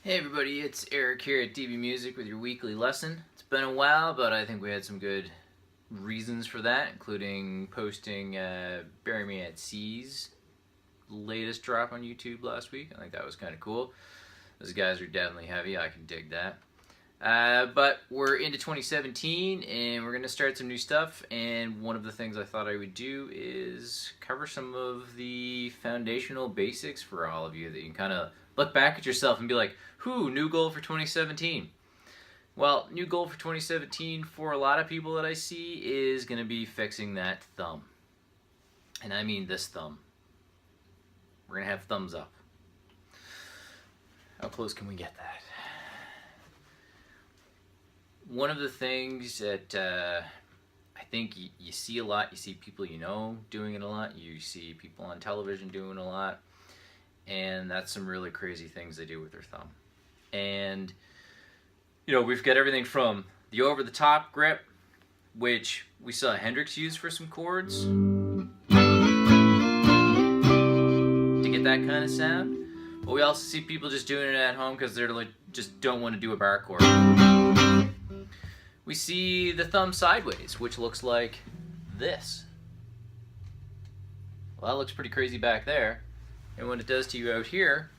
Hey everybody, it's Eric here at DB Music with your weekly lesson. It's been a while, but I think we had some good reasons for that, including posting Bury Me at Sea's latest drop on YouTube last week. I think that was kind of cool. Those guys are definitely heavy, I can dig that. But we're into 2017 and we're going to start some new stuff, and one of the things I thought I would do is cover some of the foundational basics for all of you that you can kind of look back at yourself and be like, new goal for 2017. Well, new goal for 2017 for a lot of people that I see is going to be fixing that thumb. And I mean this thumb. We're going to have thumbs up. How close can we get that? One of the things that I think you see a lot, you see people you know doing it a lot, you see people on television doing a lot, and that's some really crazy things they do with their thumb. And, you know, we've got everything from the over-the-top grip, which we saw Hendrix use for some chords to get that kind of sound. But we also see people just doing it at home because they're like, just don't want to do a bar chord. We see the thumb sideways, which looks like this. Well, that looks pretty crazy back there. And what it does to you out here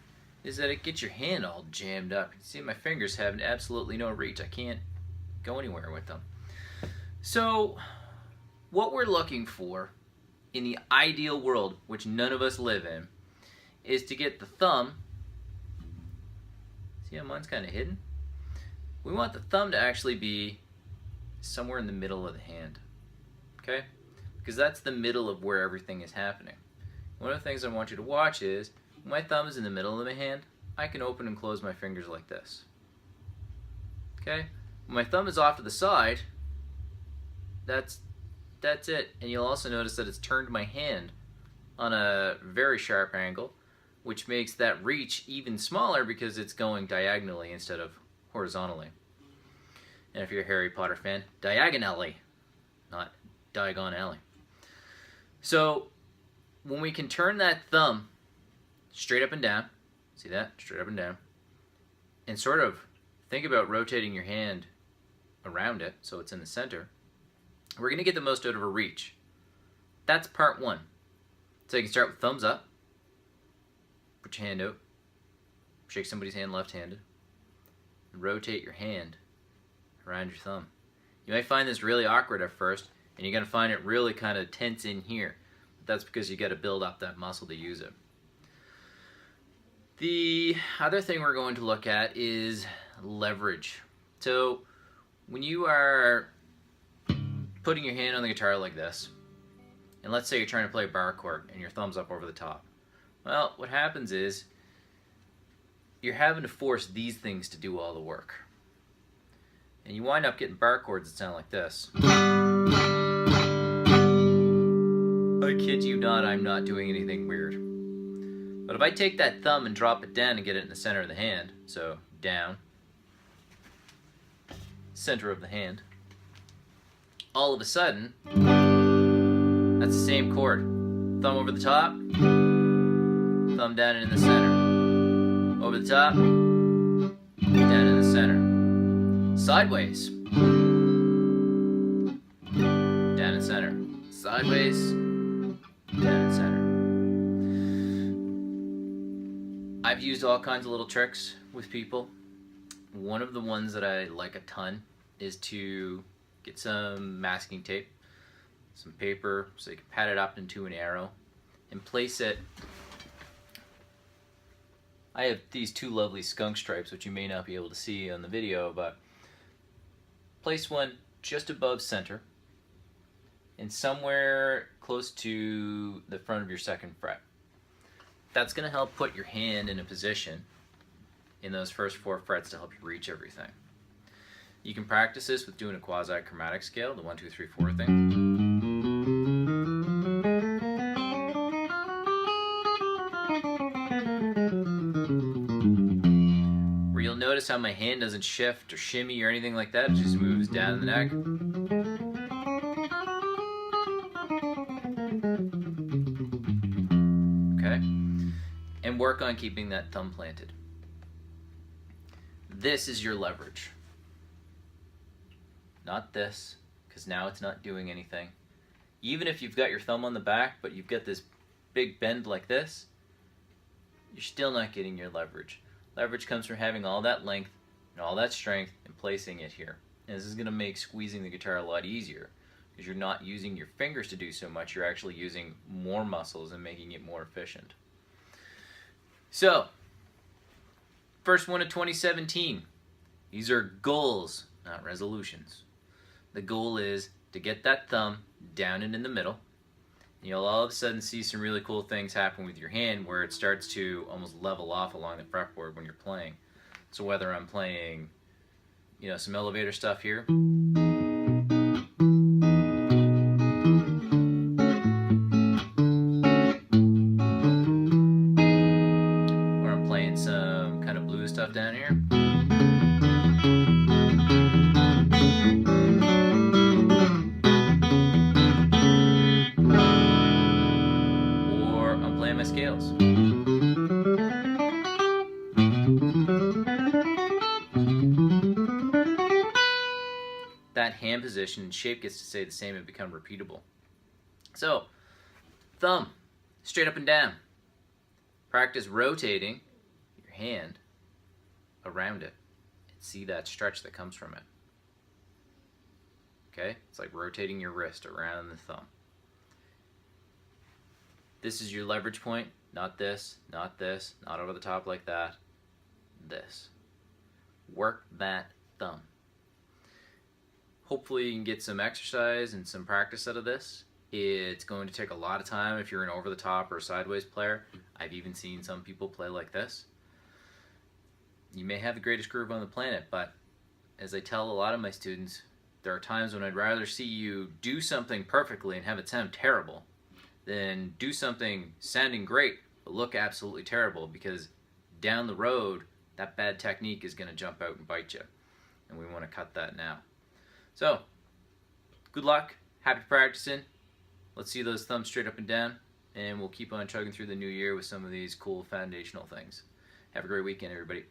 is that it gets your hand all jammed up. You can see my fingers have absolutely no reach. I can't go anywhere with them. So what we're looking for in the ideal world, which none of us live in, is to get the thumb, see how mine's kind of hidden? We want the thumb to actually be somewhere in the middle of the hand, okay? Because that's the middle of where everything is happening. One of the things I want you to watch is, when my thumb is in the middle of my hand, I can open and close my fingers like this, okay? When my thumb is off to the side, that's it. And you'll also notice that it's turned my hand on a very sharp angle, which makes that reach even smaller because it's going diagonally instead of horizontally. And if you're a Harry Potter fan, diagonally, not Diagon Alley. So when we can turn that thumb straight up and down, see that? Straight up and down, and sort of think about rotating your hand around it so it's in the center, we're going to get the most out of a reach. That's part one. So you can start with thumbs up, put your hand out, shake somebody's hand left-handed, and rotate your hand around your thumb. You might find this really awkward at first, and you're going to find it really kind of tense in here. But that's because you got to build up that muscle to use it. The other thing we're going to look at is leverage. So when you are putting your hand on the guitar like this, and let's say you're trying to play a bar chord and your thumb's up over the top, well, what happens is you're having to force these things to do all the work. And you wind up getting bar chords that sound like this. I kid you not, I'm not doing anything weird. But if I take that thumb and drop it down and get it in the center of the hand, so down, center of the hand, all of a sudden, that's the same chord. Thumb over the top, thumb down and in the center. Over the top, down in the center. Sideways, down and center. Sideways, down and center. I've used all kinds of little tricks with people. One of the ones that I like a ton is to get some masking tape, some paper, so you can pat it up into an arrow, and place it. I have these two lovely skunk stripes, which you may not be able to see on the video, but place one just above center and somewhere close to the front of your second fret. That's going to help put your hand in a position in those first 4 frets to help you reach everything. You can practice this with doing a quasi-chromatic scale, the 1, 2, 3, 4 thing. You'll notice how my hand doesn't shift or shimmy or anything like that. It just moves down the neck. Okay? And work on keeping that thumb planted. This is your leverage. Not this, because now it's not doing anything. Even if you've got your thumb on the back, but you've got this big bend like this, you're still not getting your leverage. Leverage comes from having all that length and all that strength and placing it here. And this is going to make squeezing the guitar a lot easier because you're not using your fingers to do so much. You're actually using more muscles and making it more efficient. So, first one of 2017. These are goals, not resolutions. The goal is to get that thumb down and in the middle. And you'll all of a sudden see some really cool things happen with your hand where it starts to almost level off along the fretboard when you're playing. So whether I'm playing, some elevator stuff here, or I'm playing some kind of blues stuff down here, or I'm playing my scales. That hand position and shape gets to stay the same and become repeatable. So, thumb, straight up and down. Practice rotating your hand around it and see that stretch that comes from it. Okay? It's like rotating your wrist around the thumb. This is your leverage point, not this, not this, not over the top like that, this. Work that thumb. Hopefully you can get some exercise and some practice out of this. It's going to take a lot of time if you're an over the top or sideways player. I've even seen some people play like this. You may have the greatest groove on the planet, but as I tell a lot of my students, there are times when I'd rather see you do something perfectly and have it sound terrible than do something sounding great but look absolutely terrible, because down the road that bad technique is going to jump out and bite you, and we want to cut that now. So, good luck, happy practicing. Let's see those thumbs straight up and down, and we'll keep on chugging through the new year with some of these cool foundational things. Have a great weekend, everybody.